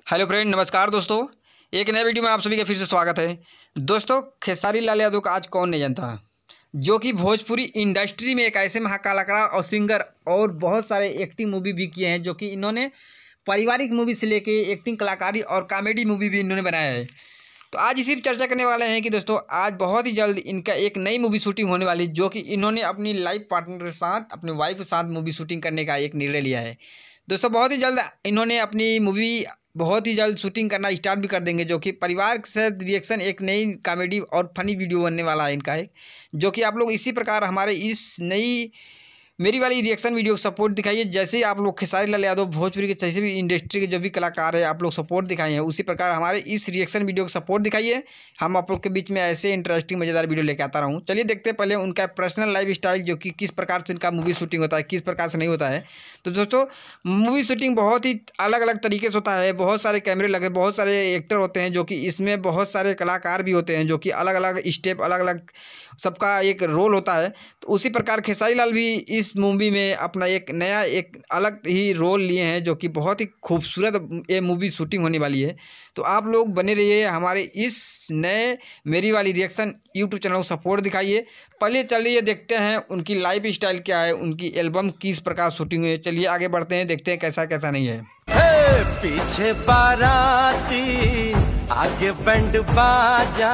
Hello friend, नमस्कार दोस्तों। एक नए वीडियो में आप सभी का फिर से स्वागत है। दोस्तों, खेसारी लाल यादव का आज कौन नहीं जानता, जो कि भोजपुरी इंडस्ट्री में एक ऐसे महाकलाकार और सिंगर और बहुत सारे एक्टिंग मूवी भी किए हैं, जो कि इन्होंने पारिवारिक मूवी से लेके एक्टिंग, कलाकारी और कॉमेडी मूवी भी इन्होंने बनाया है। तो आज इसी पर चर्चा करने वाले हैं कि दोस्तों आज बहुत ही जल्द इनका एक नई मूवी शूटिंग होने वाली, जो कि इन्होंने अपनी लाइफ पार्टनर के साथ, अपने वाइफ के साथ मूवी शूटिंग करने का एक निर्णय लिया है। दोस्तों बहुत ही जल्द इन्होंने अपनी मूवी बहुत ही जल्द शूटिंग करना स्टार्ट भी कर देंगे, जो कि परिवार से रिएक्शन एक नई कॉमेडी और फनी वीडियो बनने वाला है इनका एक, जो कि आप लोग इसी प्रकार हमारे इस नई मेरी वाली रिएक्शन वीडियो को सपोर्ट दिखाइए। जैसे ही आप लोग खेसारी लाल यादव भोजपुरी के जैसे भी इंडस्ट्री के जो भी कलाकार है आप लोग सपोर्ट दिखाए हैं, उसी प्रकार हमारे इस रिएक्शन वीडियो को सपोर्ट दिखाइए। हम आप लोग के बीच में ऐसे इंटरेस्टिंग मज़ेदार वीडियो लेकर आता रहूँ। चलिए देखते हैं पहले उनका पर्सनल लाइफ स्टाइल, जो कि किस प्रकार से इनका मूवी शूटिंग होता है, किस प्रकार से नहीं होता है। तो दोस्तों मूवी शूटिंग बहुत ही अलग अलग तरीके से होता है। बहुत सारे कैमरे लगे, बहुत सारे एक्टर होते हैं, जो कि इसमें बहुत सारे कलाकार भी होते हैं, जो कि अलग अलग स्टेप, अलग अलग सबका एक रोल होता है। तो उसी प्रकार खेसारी लाल भी इस मूवी में अपना एक नया एक अलग ही रोल लिए हैं, जो कि बहुत ही खूबसूरत ये मूवी शूटिंग होने वाली है। तो आप लोग बने रहिए हमारे इस नए मेरी वाली रिएक्शन यूट्यूब चैनल को सपोर्ट दिखाइए। पहले चलिए देखते हैं उनकी लाइफ स्टाइल क्या है, उनकी एल्बम किस प्रकार शूटिंग हुई है। चलिए आगे बढ़ते हैं, देखते हैं कैसा कैसा नहीं है। पीछे बाराती आगे बैंड बाजा,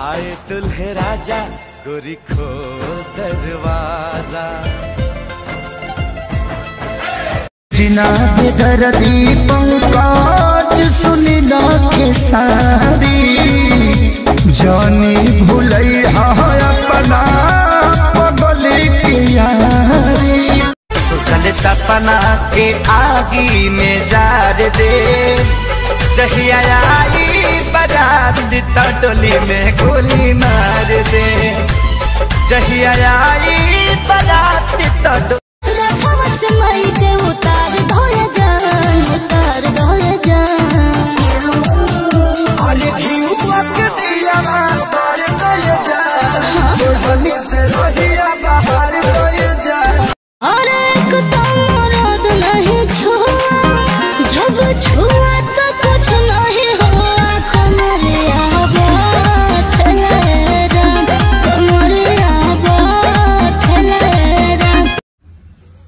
आए दुल्हे राजा गोरी खोल दरवाजा। दर्दी पंकज सुनी ना खेसारी, जानी भूलई अपना पगली की यारी। सुखल सपना के आगी में जार दे, जहिया आई बारात तो टोली में गोली मार दे, जहिया आई बारात तो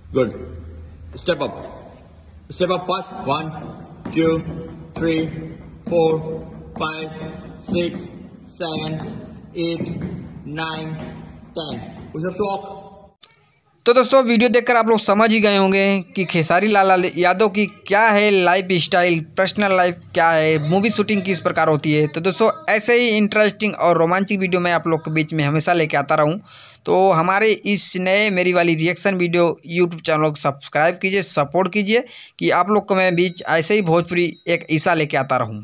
Good. Step up. Step up fast. 1, 2, 3, 4, 5, 6, 7, 8, 9, 10. We have to walk. तो दोस्तों वीडियो देखकर आप लोग समझ ही गए होंगे कि खेसारी लाल यादव की क्या है लाइफ स्टाइल, पर्सनल लाइफ क्या है, मूवी शूटिंग किस प्रकार होती है। तो दोस्तों ऐसे ही इंटरेस्टिंग और रोमांचिक वीडियो मैं आप लोग के बीच में हमेशा लेके आता रहूं। तो हमारे इस नए मेरी वाली रिएक्शन वीडियो यूट्यूब चैनल को सब्सक्राइब कीजिए, सपोर्ट कीजिए, कि आप लोग को मैं बीच ऐसे ही भोजपुरी एक ईसा लेके आता रहूँ।